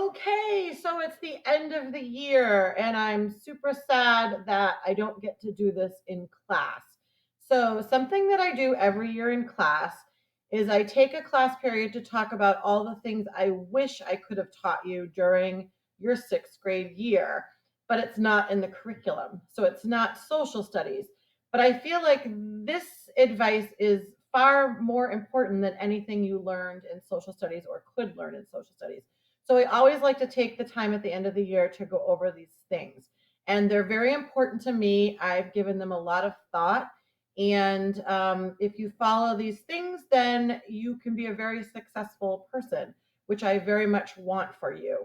Okay, so it's the end of the year, and I'm super sad that I don't get to do this in class. So, something that I do every year in class is I take a class period to talk about all the things I wish I could have taught you during your sixth grade year, but it's not in the curriculum. So, it's not social studies. But I feel like this advice is far more important than anything you learned in social studies or could learn in social studies. So I always like to take the time at the end of the year to go over these things. And they're very important to me. I've given them a lot of thought. And if you follow these things, then you can be a very successful person, which I very much want for you.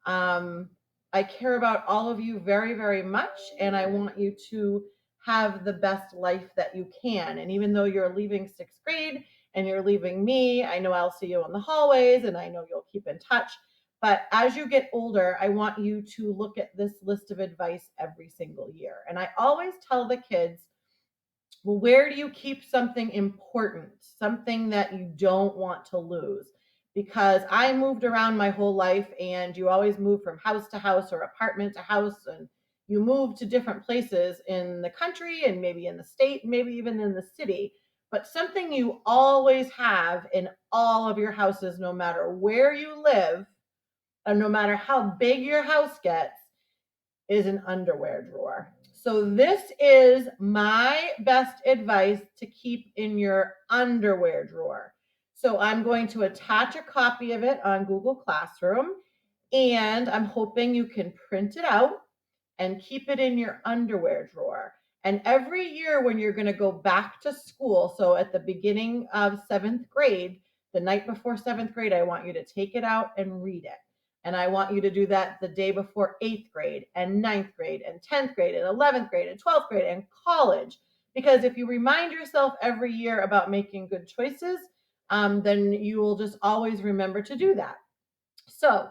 Um, I care about all of you very, very much. And I want you to have the best life that you can. And even though you're leaving sixth grade and you're leaving me, I know I'll see you in the hallways and I know you'll keep in touch. But as you get older, I want you to look at this list of advice every single year. And I always tell the kids, well, where do you keep something important, something that you don't want to lose? Because I moved around my whole life, and you always move from house to house or apartment to house, and you move to different places in the country and maybe in the state, maybe even in the city. But something you always have in all of your houses, no matter where you live, and no matter how big your house gets, is an underwear drawer. So, this is my best advice to keep in your underwear drawer. So, I'm going to attach a copy of it on Google Classroom, and I'm hoping you can print it out and keep it in your underwear drawer. And every year when you're going to go back to school, so at the beginning of seventh grade, the night before seventh grade, I want you to take it out and read it. And I want you to do that the day before eighth grade and ninth grade and 10th grade and 11th grade and 12th grade and college. Because if you remind yourself every year about making good choices, then you will just always remember to do that. So,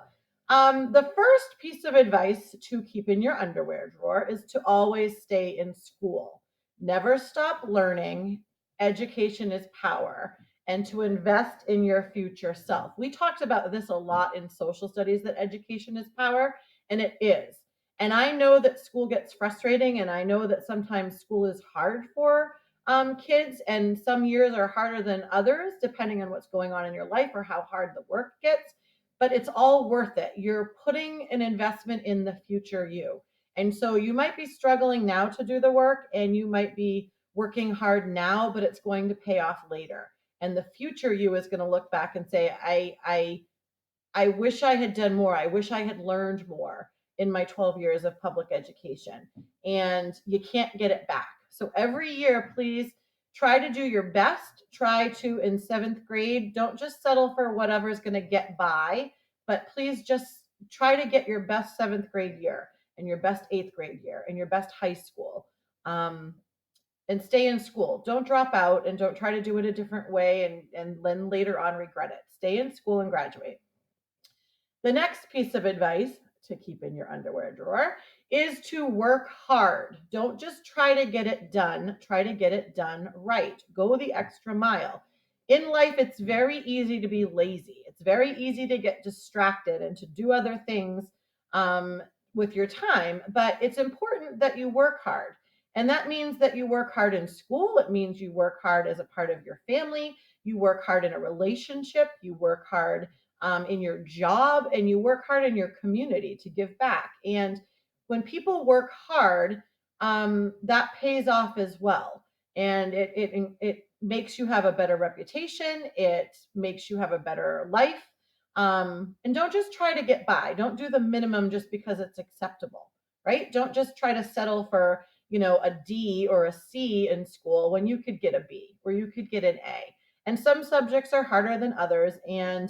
the first piece of advice to keep in your underwear drawer is to always stay in school. Never stop learning. Education is power, and to invest in your future self. We talked about this a lot in social studies that education is power, and it is. And I know that school gets frustrating, and I know that sometimes school is hard for kids, and some years are harder than others, depending on what's going on in your life or how hard the work gets, but it's all worth it. You're putting an investment in the future you. And so you might be struggling now to do the work and you might be working hard now, but it's going to pay off later. And the future you is going to look back and say, I wish I had done more. I wish I had learned more in my 12 years of public education. And you can't get it back. So every year, please try to do your best. Try to, in seventh grade, don't just settle for whatever is going to get by, but please just try to get your best seventh grade year and your best eighth grade year and your best high school. Um, and stay in school. Don't drop out and don't try to do it a different way and then later on regret it. Stay in school and graduate. The next piece of advice to keep in your underwear drawer is to work hard. Don't just try to get it done, try to get it done right. Go the extra mile. In life, it's very easy to be lazy. It's very easy to get distracted and to do other things um, with your time, but it's important that you work hard. And that means that you work hard in school. It means you work hard as a part of your family. You work hard in a relationship. You work hard in your job, and you work hard in your community to give back. And when people work hard, that pays off as well. And it makes you have a better reputation. It makes you have a better life. And don't just try to get by. Don't do the minimum just because it's acceptable, right? Don't just try to settle for, a D or a C in school when you could get a B or you could get an A. And some subjects are harder than others. And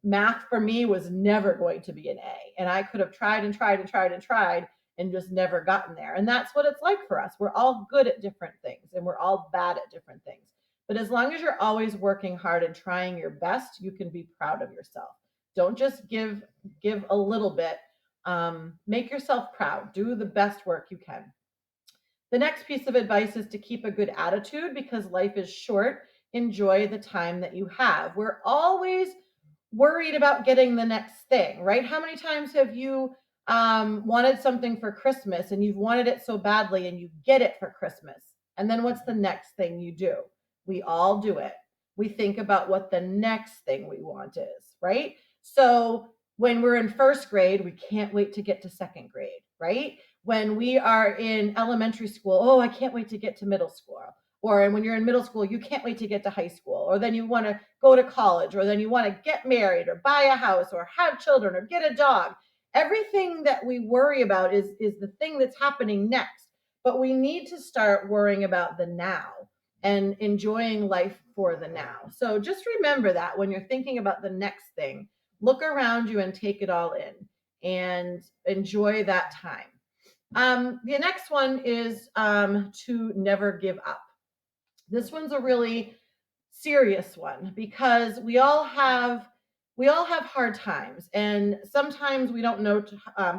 math for me was never going to be an A. And I could have tried and tried and tried and tried and just never gotten there. And that's what it's like for us. We're all good at different things and we're all bad at different things. But as long as you're always working hard and trying your best, you can be proud of yourself. Don't just give a little bit. Make yourself proud. Do the best work you can. The next piece of advice is to keep a good attitude because life is short. Enjoy the time that you have. We're always worried about getting the next thing, right? How many times have you wanted something for Christmas and you've wanted it so badly and you get it for Christmas? And then what's the next thing you do? We all do it. We think about what the next thing we want is, right? So when we're in first grade, we can't wait to get to second grade, right? When we are in elementary school, oh, I can't wait to get to middle school. Or when you're in middle school, you can't wait to get to high school. Or then you want to go to college, or then you want to get married, or buy a house, or have children, or get a dog. Everything that we worry about is the thing that's happening next. But we need to start worrying about the now and enjoying life for the now. So just remember that when you're thinking about the next thing, look around you and take it all in and enjoy that time. The next one is to never give up. This one's a really serious one because we all have hard times, and sometimes we don't know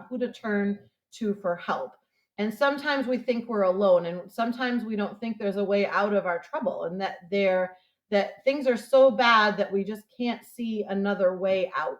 who to turn to for help, and sometimes we think we're alone, and sometimes we don't think there's a way out of our trouble, and that things are so bad that we just can't see another way out.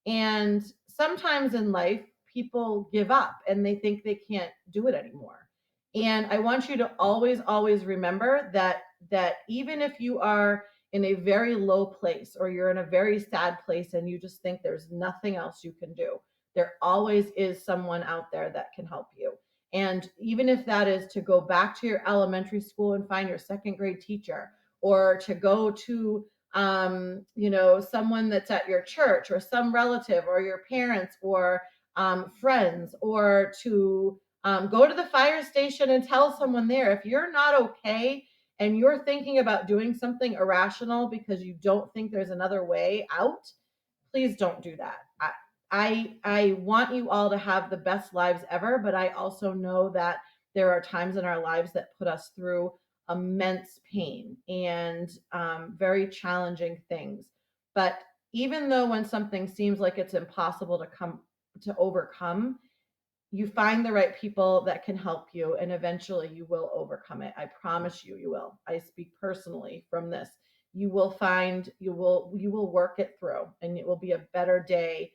And sometimes in life people give up and they think they can't do it anymore. And I want you to always remember that even if you are in a very low place or you're in a very sad place and you just think there's nothing else you can do, there always is someone out there that can help you. And even if that is to go back to your elementary school and find your second grade teacher, or to go to someone that's at your church, or some relative, or your parents, or friends, or to go to the fire station and tell someone there if you're not okay and you're thinking about doing something irrational because you don't think there's another way out. Please don't do that. I want you all to have the best lives ever, but I also know that there are times in our lives that put us through immense pain and very challenging things. But even though when something seems like it's impossible to overcome, you find the right people that can help you, and eventually you will overcome it. I promise you, you will. I speak personally from this. You will work it through, and it will be a better day,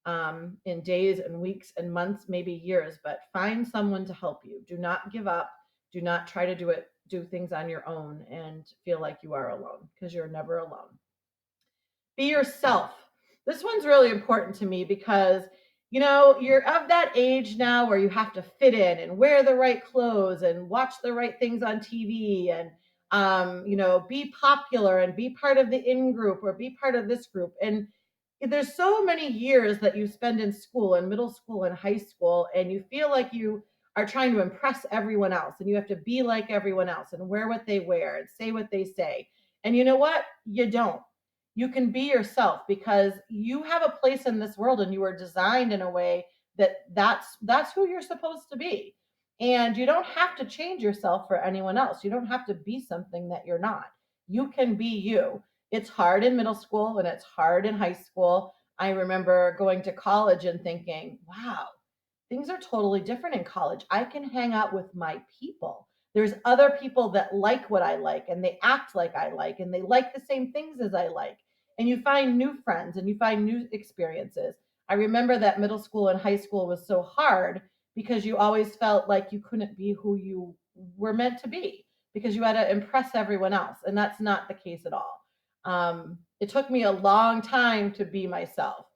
in days and weeks and months, maybe years. But find someone to help you. Do not give up. Do not try to do things on your own and feel like you are alone, because you're never alone. Be yourself. This one's really important to me because, you're of that age now where you have to fit in and wear the right clothes and watch the right things on TV, and, be popular and be part of the in group or be part of this group. And there's so many years that you spend in school, in middle school and high school, and you feel like you are trying to impress everyone else, and you have to be like everyone else and wear what they wear and say what they say. And you know what? You don't. You can be yourself because you have a place in this world, and you are designed in a way that's who you're supposed to be. And you don't have to change yourself for anyone else. You don't have to be something that you're not. You can be you. It's hard in middle school and it's hard in high school. I remember going to college and thinking, wow, things are totally different in college. I can hang out with my people. There's other people that like what I like, and they act like I like, and they like the same things as I like. And you find new friends and you find new experiences. I remember that middle school and high school was so hard because you always felt like you couldn't be who you were meant to be because you had to impress everyone else. And that's not the case at all. It took me a long time to be myself.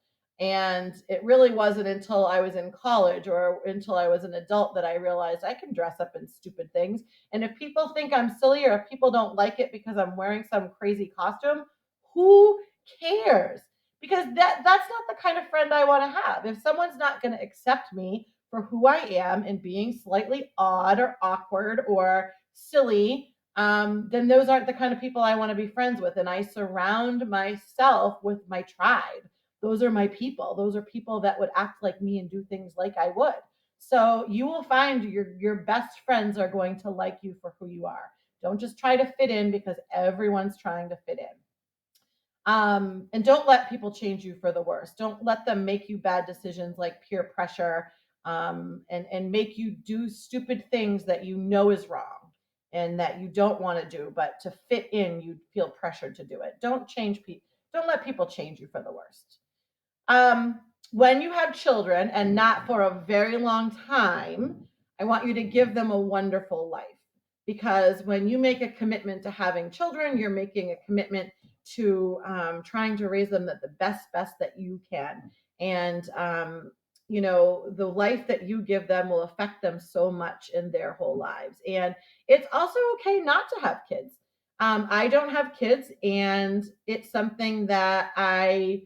And it really wasn't until I was in college or until I was an adult that I realized I can dress up in stupid things. And if people think I'm silly, or if people don't like it because I'm wearing some crazy costume, who cares? Because that's not the kind of friend I want to have. If someone's not going to accept me for who I am and being slightly odd or awkward or silly, then those aren't the kind of people I want to be friends with. And I surround myself with my tribe. Those are my people. Those are people that would act like me and do things like I would. So you will find your best friends are going to like you for who you are. Don't just try to fit in because everyone's trying to fit in. And don't let people change you for the worse. Don't let them make you bad decisions like peer pressure, and make you do stupid things that you know is wrong and that you don't want to do, but to fit in, you feel pressured to do it. Don't change Don't let people change you for the worst. Um, when you have children and not for a very long time, I want you to give them a wonderful life. Because when you make a commitment to having children, you're making a commitment to trying to raise them the best that you can. And, the life that you give them will affect them so much in their whole lives. And it's also okay not to have kids. I don't have kids, and it's something that I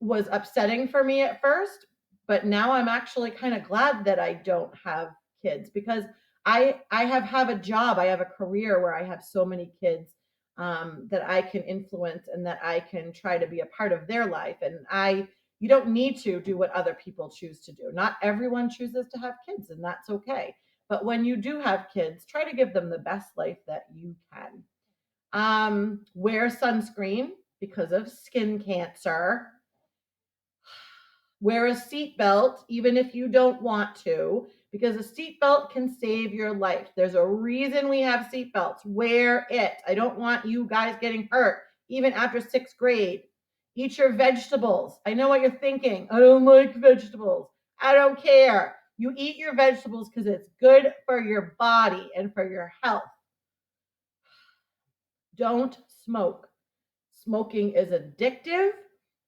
was upsetting for me at first, but now I'm actually kind of glad that I don't have kids because I have a job, I have a career where I have so many kids that I can influence and that I can try to be a part of their life. And I you don't need to do what other people choose to do. Not everyone chooses to have kids, and that's okay. But when you do have kids, try to give them the best life that you can. Wear sunscreen because of skin cancer. Wear a seatbelt, even if you don't want to, because a seatbelt can save your life. There's a reason we have seatbelts. Wear it. I don't want you guys getting hurt, even after sixth grade. Eat your vegetables. I know what you're thinking. I don't like vegetables. I don't care. You eat your vegetables because it's good for your body and for your health. Don't smoke. Smoking is addictive.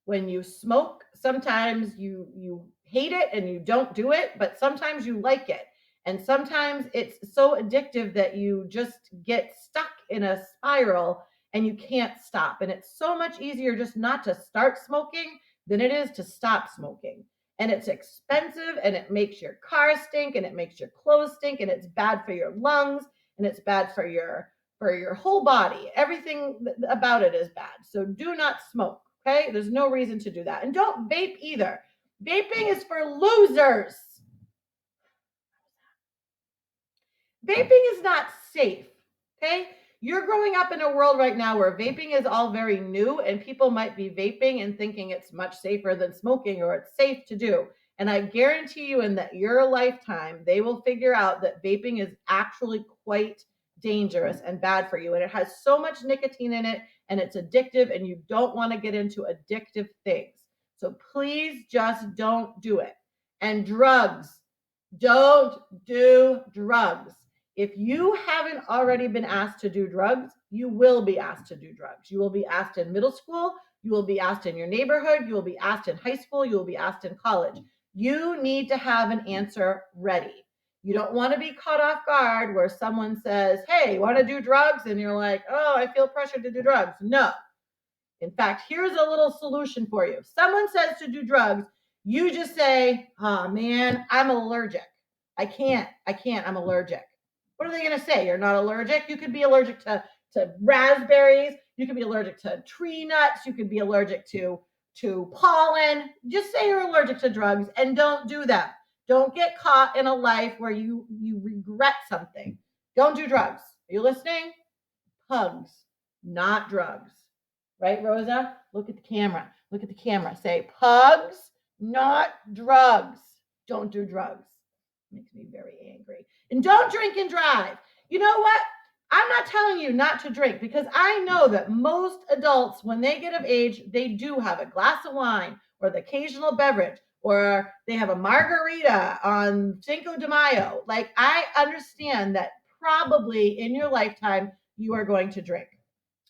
When you smoke, sometimes you hate it and you don't do it, but sometimes you like it. And sometimes it's so addictive that you just get stuck in a spiral and you can't stop. And it's so much easier just not to start smoking than it is to stop smoking. And it's expensive, and it makes your car stink, and it makes your clothes stink, and it's bad for your lungs, and it's bad for your whole body. Everything about it is bad. So do not smoke. Okay. There's no reason to do that. And don't vape either. Vaping is for losers. Vaping is not safe. Okay. You're growing up in a world right now where vaping is all very new, and people might be vaping and thinking it's much safer than smoking, or it's safe to do. And I guarantee you, in that your lifetime, they will figure out that vaping is actually quite dangerous and bad for you. And it has so much nicotine in it, and it's addictive, and you don't want to get into addictive things. So please just don't do it. And drugs, don't do drugs. If you haven't already been asked to do drugs, you will be asked to do drugs. You will be asked in middle school. You will be asked in your neighborhood. You will be asked in high school. You will be asked in college. You need to have an answer ready. You don't want to be caught off guard where someone says, "Hey, want to do drugs?" And you're like, "Oh, I feel pressured to do drugs." No. In fact, here's a little solution for you. If someone says to do drugs, you just say, "Oh man, I'm allergic. I can't, I'm allergic." What are they going to say? You're not allergic? You could be allergic to raspberries. You could be allergic to tree nuts. You could be allergic to pollen. Just say you're allergic to drugs and don't do them. Don't get caught in a life where you regret something. Don't do drugs. Are you listening? Hugs, not drugs. Right, Rosa? Look at the camera. Look at the camera. Say pugs, not drugs. Don't do drugs. Makes me very angry. And don't drink and drive. You know what? I'm not telling you not to drink, because I know that most adults, when they get of age, they do have a glass of wine or the occasional beverage, or they have a margarita on Cinco de Mayo. Like, I understand that probably in your lifetime you are going to drink.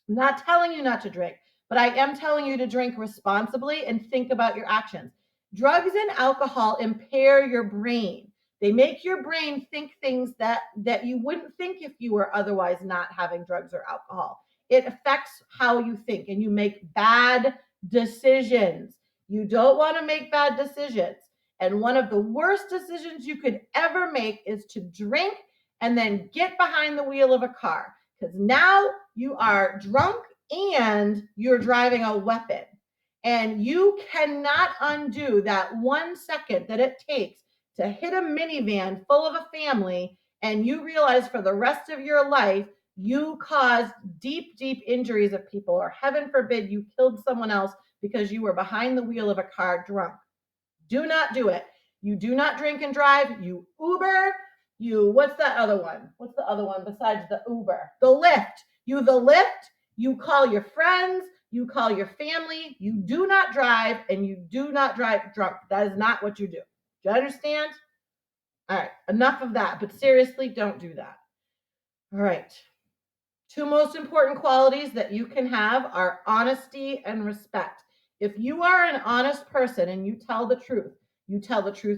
I'm not telling you not to drink, but I am telling you to drink responsibly and think about your actions. Drugs and alcohol impair your brain. They make your brain think things that you wouldn't think if you were otherwise not having drugs or alcohol. It affects how you think, and you make bad decisions. You don't want to make bad decisions. And one of the worst decisions you could ever make is to drink and then get behind the wheel of a car, because now you are drunk and you're driving a weapon. And you cannot undo that 1 second that it takes to hit a minivan full of a family, and you realize for the rest of your life you caused deep, deep injuries of people, or heaven forbid, you killed someone else because you were behind the wheel of a car drunk. Do not do it. You do not drink and drive. You Uber. What's that other one? What's the other one besides the Uber? The Lyft. You call your friends. You call your family. You do not drive, and you do not drive drunk. That is not what you do. Do you understand? All right, enough of that. But seriously, don't do that. All right. Two most important qualities that you can have are honesty and respect. If you are an honest person and you tell the truth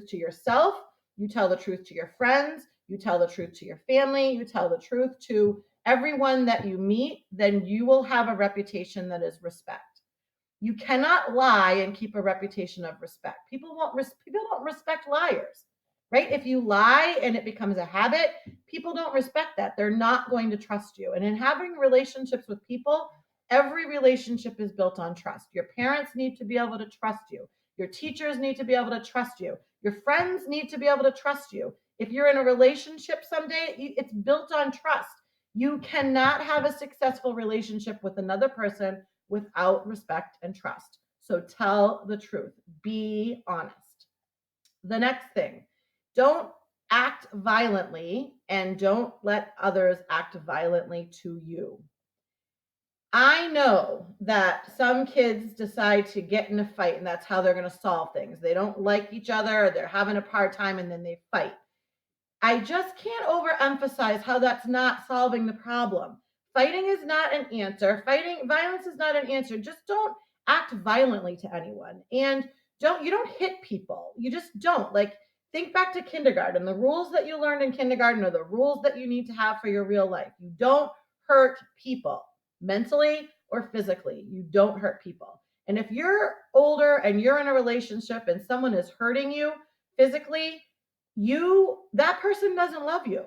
to yourself, you tell the truth to your friends, you tell the truth to your family, you tell the truth to everyone that you meet, then you will have a reputation that is respect. You cannot lie and keep a reputation of respect. People don't respect liars, right? If you lie and it becomes a habit, people don't respect that. They're not going to trust you. And in having relationships with people, every relationship is built on trust. Your parents need to be able to trust you. Your teachers need to be able to trust you. Your friends need to be able to trust you. If you're in a relationship someday, it's built on trust. You cannot have a successful relationship with another person without respect and trust. So tell the truth. Be honest. The next thing, don't act violently and don't let others act violently to you. I know that some kids decide to get in a fight and that's how they're going to solve things. They don't like each other, they're having a hard time, and then they fight. I just can't overemphasize how that's not solving the problem. Fighting is not an answer. Violence is not an answer. Just don't act violently to anyone. And you don't hit people. You just don't. Like, think back to kindergarten. The rules that you learned in kindergarten are the rules that you need to have for your real life. You don't hurt people mentally or physically. You don't hurt people. And if you're older and you're in a relationship and someone is hurting you physically, that person doesn't love you.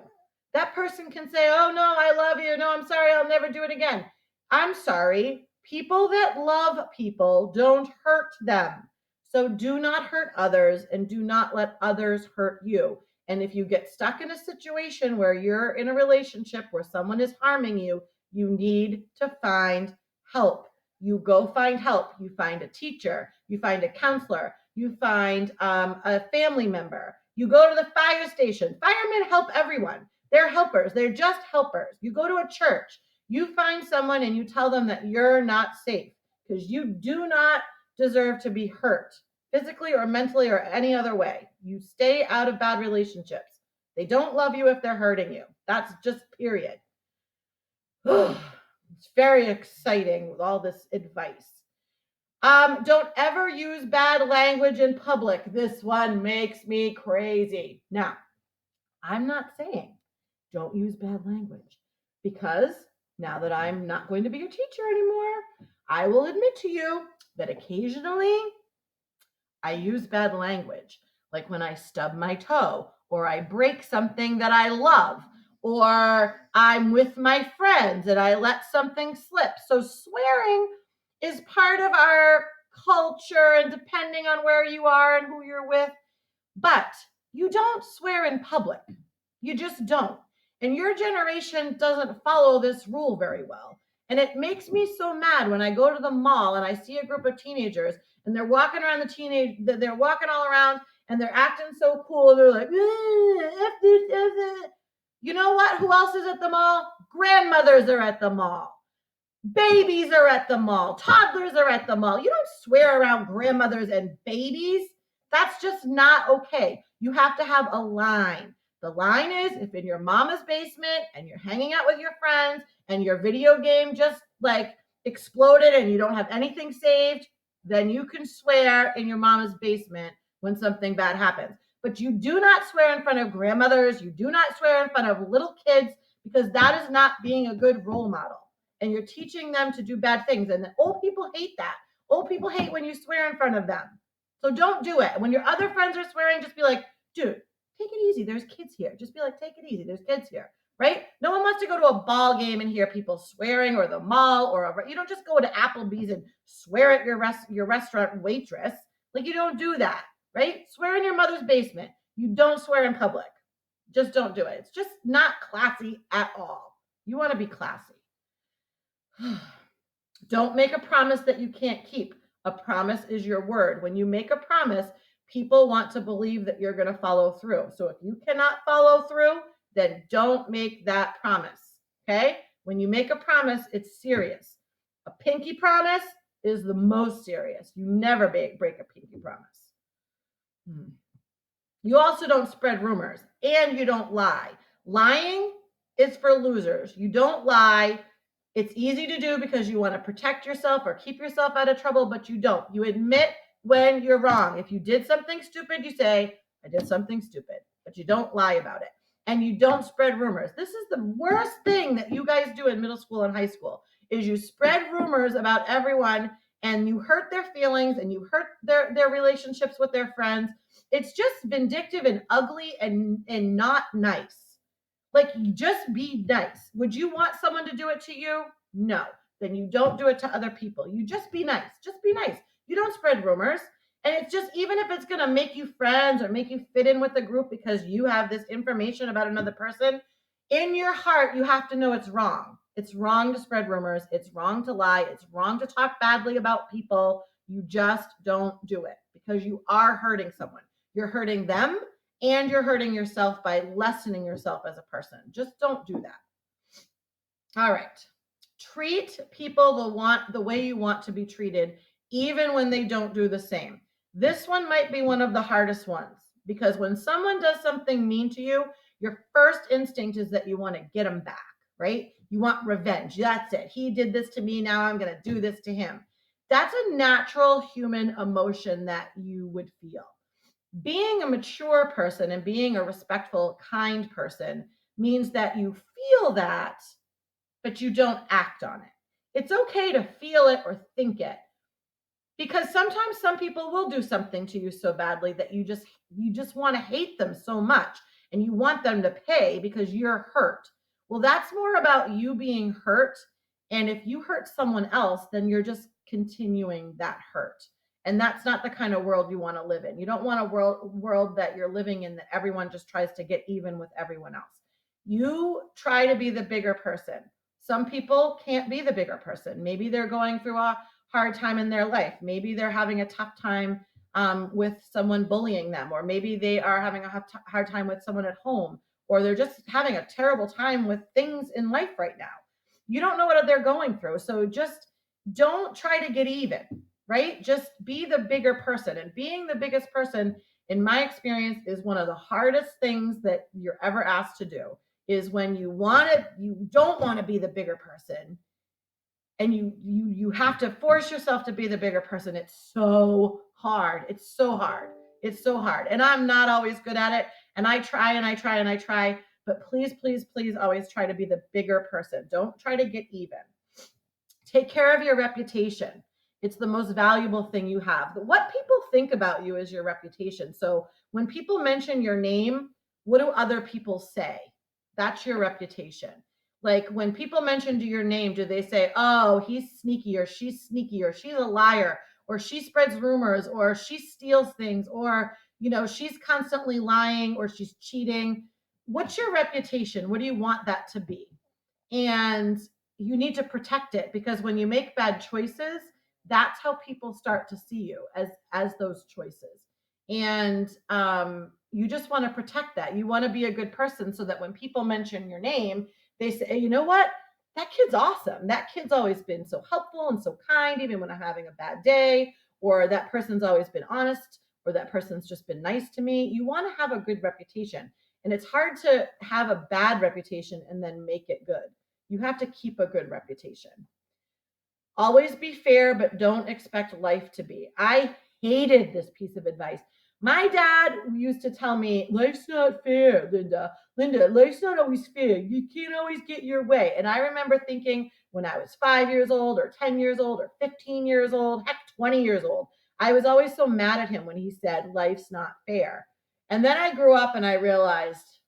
That person can say, "Oh no, I love you. No, I'm sorry, I'll never do it again." I'm sorry. People that love people don't hurt them. So do not hurt others and do not let others hurt you. And if you get stuck in a situation where you're in a relationship where someone is harming you, you need to find help. You go find help. You find a teacher, you find a counselor, you find a family member. You go to the fire station. Firemen help everyone. They're helpers. They're just helpers. You go to a church. You find someone and you tell them that you're not safe because you do not deserve to be hurt physically or mentally or any other way. You stay out of bad relationships. They don't love you if they're hurting you. That's just period. It's very exciting with all this advice. Don't ever use bad language in public. This one makes me crazy. Now, I'm not saying don't use bad language because now that I'm not going to be your teacher anymore, I will admit to you that occasionally I use bad language, like when I stub my toe or I break something that I love or I'm with my friends and I let something slip. So swearing is part of our culture and depending on where you are and who you're with, but you don't swear in public. You just don't. And your generation doesn't follow this rule very well. And it makes me so mad when I go to the mall and I see a group of teenagers and they're walking around they're walking all around and they're acting so cool. They're like, F this, F that. You know what? Who else is at the mall? Grandmothers are at the mall. Babies are at the mall. Toddlers are at the mall. You don't swear around grandmothers and babies. That's just not okay. You have to have a line. The line is if in your mama's basement and you're hanging out with your friends and your video game just like exploded and you don't have anything saved, then you can swear in your mama's basement when something bad happens. But you do not swear in front of grandmothers. You do not swear in front of little kids because that is not being a good role model. And you're teaching them to do bad things. And old people hate that. Old people hate when you swear in front of them. So don't do it. When your other friends are swearing, just be like, dude, take it easy. There's kids here. Just be like, take it easy. There's kids here, right? No one wants to go to a ball game and hear people swearing or the mall you don't just go to Applebee's and swear at your restaurant waitress. Like you don't do that, right? Swear in your mother's basement. You don't swear in public. Just don't do it. It's just not classy at all. You want to be classy. Don't make a promise that you can't keep. A promise is your word. When you make a promise, people want to believe that you're going to follow through. So if you cannot follow through, then don't make that promise. Okay? When you make a promise, it's serious. A pinky promise is the most serious. You never break a pinky promise. You also don't spread rumors and you don't lie. Lying is for losers. You don't lie. It's easy to do because you want to protect yourself or keep yourself out of trouble, but you don't. You admit when you're wrong. If you did something stupid, you say, I did something stupid, but you don't lie about it. And you don't spread rumors. This is the worst thing that you guys do in middle school and high school is you spread rumors about everyone and you hurt their feelings and you hurt their relationships with their friends. It's just vindictive and ugly and not nice. Like, just be nice. Would you want someone to do it to you? No. Then you don't do it to other people. You just be nice. Just be nice. You don't spread rumors. And it's just, even if it's going to make you friends or make you fit in with the group because you have this information about another person, in your heart, you have to know it's wrong. It's wrong to spread rumors. It's wrong to lie. It's wrong to talk badly about people. You just don't do it because you are hurting someone. You're hurting them and you're hurting yourself by lessening yourself as a person. Just don't do that. All right. Treat people the way you want to be treated, even when they don't do the same. This one might be one of the hardest ones because when someone does something mean to you, your first instinct is that you want to get them back, right? You want revenge. That's it. He did this to me. Now I'm going to do this to him. That's a natural human emotion that you would feel. Being a mature person and being a respectful, kind person means that you feel that, but you don't act on it. It's okay to feel it or think it because sometimes some people will do something to you so badly that you just want to hate them so much and you want them to pay because you're hurt. Well, that's more about you being hurt. And if you hurt someone else, then you're just continuing that hurt. And that's not the kind of world you want to live in. You don't want a world that you're living in that everyone just tries to get even with everyone else. You try to be the bigger person. Some people can't be the bigger person. Maybe they're going through a hard time in their life. Maybe they're having a tough time with someone bullying them, or maybe they are having a hard time with someone at home, or they're just having a terrible time with things in life right now. You don't know what they're going through. So just don't try to get even, right? Just be the bigger person. And being the biggest person, in my experience, is one of the hardest things that you're ever asked to do. Is when you don't want to be the bigger person, and you have to force yourself to be the bigger person. It's so hard. It's so hard. It's so hard. And I'm not always good at it. And I try and I try and I try. But please, please, please always try to be the bigger person. Don't try to get even. Take care of your reputation. It's the most valuable thing you have. What people think about you is your reputation. So when people mention your name, what do other people say? That's your reputation. Like when people mention your name, do they say, oh, he's sneaky, or she's a liar, or she spreads rumors, or she steals things, or, she's constantly lying, or she's cheating? What's your reputation? What do you want that to be? And you need to protect it, because when you make bad choices, that's how people start to see you as those choices. And you just want to protect that. You want to be a good person so that when people mention your name, they say, hey, you know what? That kid's awesome. That kid's always been so helpful and so kind, even when I'm having a bad day, or that person's always been honest, or that person's just been nice to me. You want to have a good reputation. And it's hard to have a bad reputation and then make it good. You have to keep a good reputation. Always be fair, but don't expect life to be. I hated this piece of advice. My dad used to tell me, life's not fair, Linda. Linda, life's not always fair. You can't always get your way. And I remember thinking when I was 5 years old or 10 years old or 15 years old, heck, 20 years old, I was always so mad at him when he said, life's not fair. And then I grew up and I realized,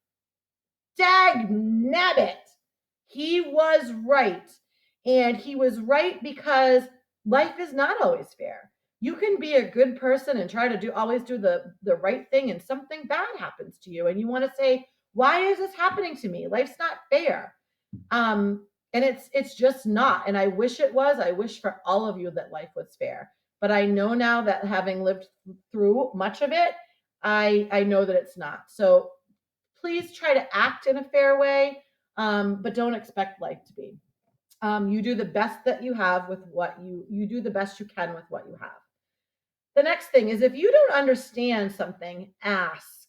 dag nabbit, he was right. And he was right because life is not always fair. You can be a good person and try to always do the right thing, and something bad happens to you. And you want to say, why is this happening to me? Life's not fair. And it's just not. And I wish it was. I wish for all of you that life was fair. But I know now that having lived through much of it, I know that it's not. So please try to act in a fair way, but don't expect life to be. You do the best that you have with what you do the best you can with what you have. The next thing is, if you don't understand something, ask.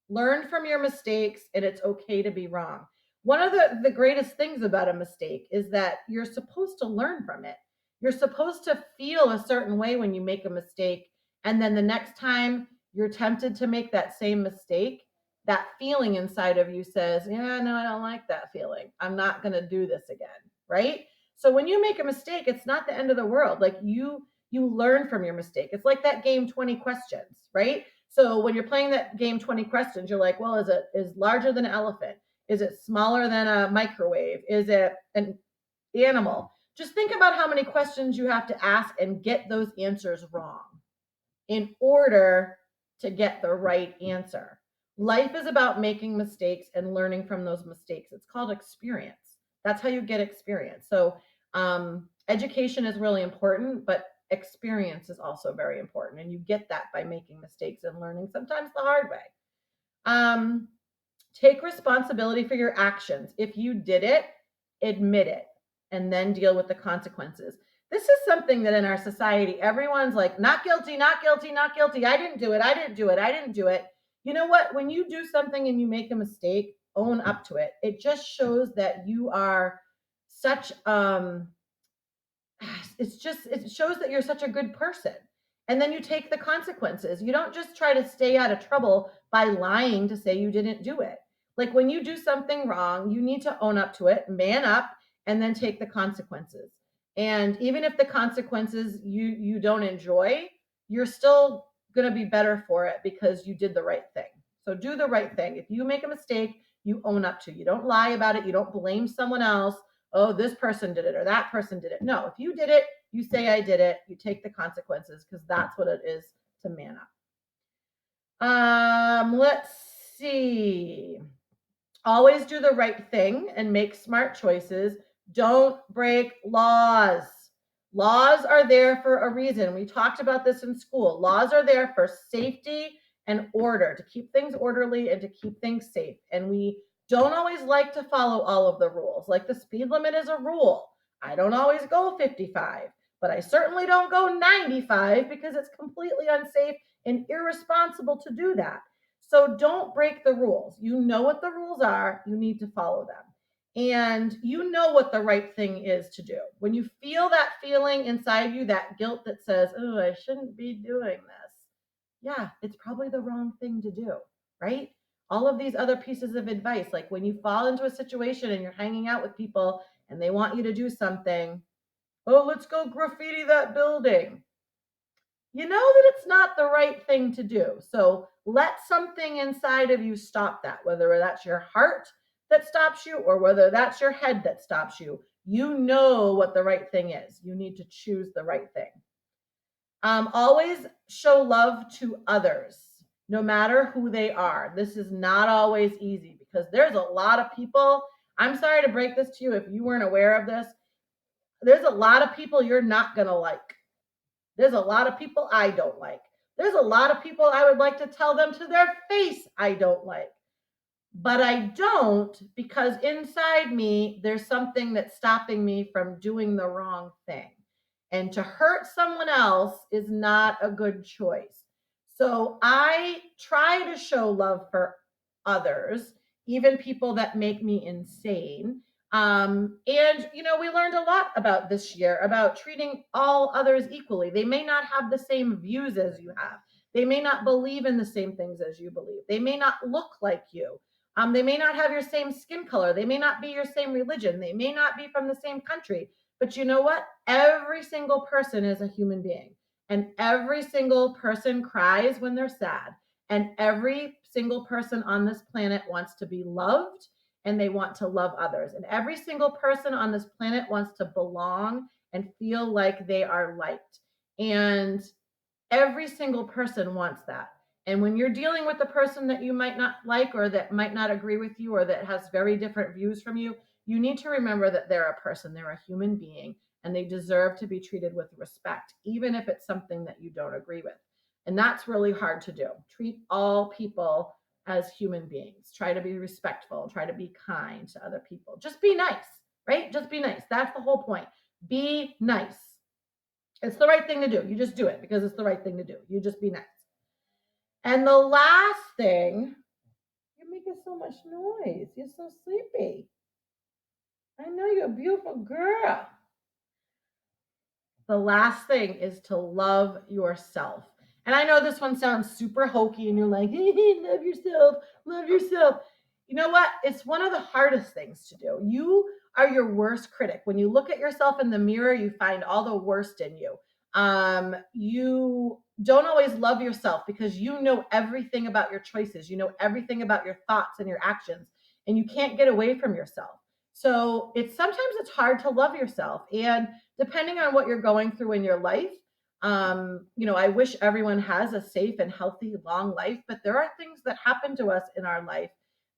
Learn from your mistakes, and it's okay to be wrong. One of the greatest things about a mistake is that you're supposed to learn from it. You're supposed to feel a certain way when you make a mistake. And then the next time you're tempted to make that same mistake, that feeling inside of you says, yeah, no, I don't like that feeling. I'm not going to do this again. Right. So when you make a mistake, it's not the end of the world. Like you learn from your mistake. It's like that game 20 questions, right? So when you're playing that game 20 questions, you're like, well, is it is larger than an elephant? Is it smaller than a microwave? Is it an animal? Just think about how many questions you have to ask and get those answers wrong in order to get the right answer. Life is about making mistakes and learning from those mistakes. It's called experience. That's how you get experience. So, education is really important, but experience is also very important. And you get that by making mistakes and learning sometimes the hard way. Um, Take responsibility for your actions. If you did it, admit it and then deal with the consequences. This is something that in our society, everyone's like, not guilty, not guilty, not guilty. I didn't do it. I didn't do it. I didn't do it. You know what? When you do something and you make a mistake, own up to it. It just shows that you are such it shows that you're such a good person. And then you take the consequences. You don't just try to stay out of trouble by lying to say you didn't do it. Like when you do something wrong, you need to own up to it, man up, and then take the consequences. And even if the consequences you don't enjoy, you're still going to be better for it because you did the right thing. So do the right thing. If you make a mistake, you own up to it. You don't lie about it. You don't blame someone else. Oh, this person did it or that person did it. No, if you did it, you say I did it. You take the consequences because that's what it is to man up. Let's see. Always do the right thing and make smart choices. Don't break laws. Laws are there for a reason. We talked about this in school. Laws are there for safety and order, to keep things orderly and to keep things safe. And we don't always like to follow all of the rules. Like the speed limit is a rule. I don't always go 55, but I certainly don't go 95 because it's completely unsafe and irresponsible to do that. So don't break the rules. You know what the rules are, you need to follow them. And you know what the right thing is to do. When you feel that feeling inside you, that guilt that says, oh, I shouldn't be doing this. Yeah, it's probably the wrong thing to do, right? All of these other pieces of advice, like when you fall into a situation and you're hanging out with people and they want you to do something, oh, let's go graffiti that building. You know that it's not the right thing to do. So let something inside of you stop that, whether that's your heart that stops you or whether that's your head that stops you. You know what the right thing is. You need to choose the right thing. Always show love to others, no matter who they are. This is not always easy because there's a lot of people. I'm sorry to break this to you if you weren't aware of this. There's a lot of people you're not going to like. There's a lot of people I don't like. There's a lot of people I would like to tell them to their face I don't like. But I don't because inside me, there's something that's stopping me from doing the wrong thing. And to hurt someone else is not a good choice. So I try to show love for others, even people that make me insane. And, we learned a lot about this year about treating all others equally. They may not have the same views as you have. They may not believe in the same things as you believe. They may not look like you. They may not have your same skin color. They may not be your same religion. They may not be from the same country. But you know what? Every single person is a human being. And every single person cries when they're sad. And every single person on this planet wants to be loved and they want to love others. And every single person on this planet wants to belong and feel like they are liked. And every single person wants that. And when you're dealing with a person that you might not like or that might not agree with you or that has very different views from you, you need to remember that they're a person, they're a human being, and they deserve to be treated with respect, even if it's something that you don't agree with. And that's really hard to do. Treat all people as human beings. Try to be respectful, try to be kind to other people. Just be nice. right? Just be nice. That's the whole point. Be nice. It's the right thing to do. You just do it because it's the right thing to do. You just be nice. And the last thing, you're making so much noise. You're so sleepy. I know you're a beautiful girl. The last thing is to love yourself. And I know this one sounds super hokey and you're like, hey, love yourself, love yourself. You know what? It's one of the hardest things to do. You are your worst critic. When you look at yourself in the mirror, you find all the worst in you. You don't always love yourself because you know everything about your choices. You know everything about your thoughts and your actions, and you can't get away from yourself. So it's hard to love yourself. And depending on what you're going through in your life, I wish everyone has a safe and healthy, long life, but there are things that happen to us in our life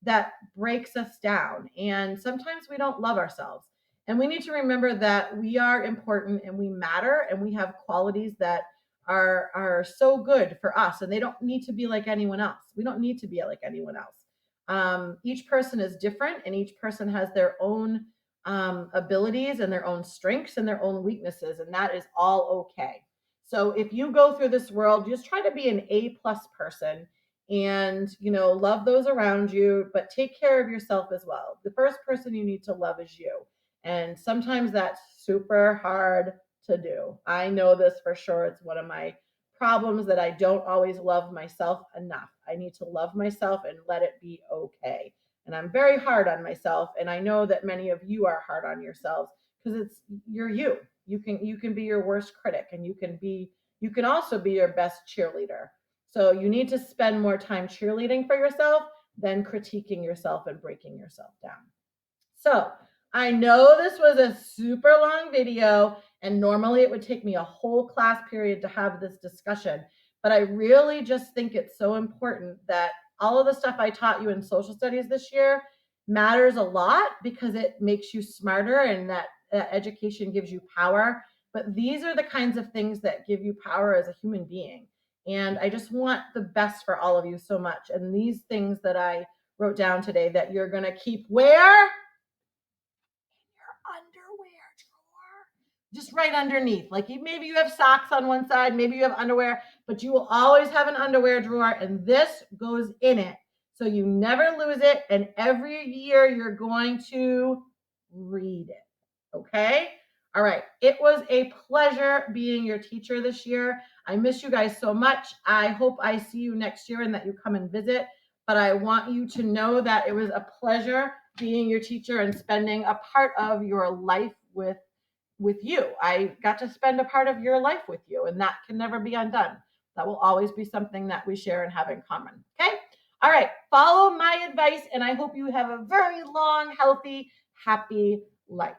that breaks us down. And sometimes we don't love ourselves. And we need to remember that we are important and we matter and we have qualities that are so good for us, and they don't need to be like anyone else. We don't need to be like anyone else. Each person is different and each person has their own abilities and their own strengths and their own weaknesses, and that is all okay. So if you go through this world, just try to be an A+ person and love those around you, but take care of yourself as well. The first person you need to love is you, and sometimes that's super hard to do. I know this for sure. It's one of my problems that I don't always love myself enough. I need to love myself and let it be okay. And I'm very hard on myself, and I know that many of you are hard on yourselves because you're you. You can be your worst critic, and you can also be your best cheerleader. So you need to spend more time cheerleading for yourself than critiquing yourself and breaking yourself down. So I know this was a super long video, and normally it would take me a whole class period to have this discussion. But I really just think it's so important that all of the stuff I taught you in social studies this year matters a lot because it makes you smarter, and that education gives you power. But these are the kinds of things that give you power as a human being. And I just want the best for all of you so much. And these things that I wrote down today that you're going to keep where? Underwear drawer. Just right underneath. Like maybe you have socks on one side, maybe you have underwear, but you will always have an underwear drawer, and this goes in it. So you never lose it, and every year you're going to read it. Okay? All right. It was a pleasure being your teacher this year. I miss you guys so much. I hope I see you next year and that you come and visit. But I want you to know that it was a pleasure being your teacher and spending a part of your life with you. I got to spend a part of your life with you, and that can never be undone. That will always be something that we share and have in common. Okay? All right. Follow my advice, and I hope you have a very long, healthy, happy life.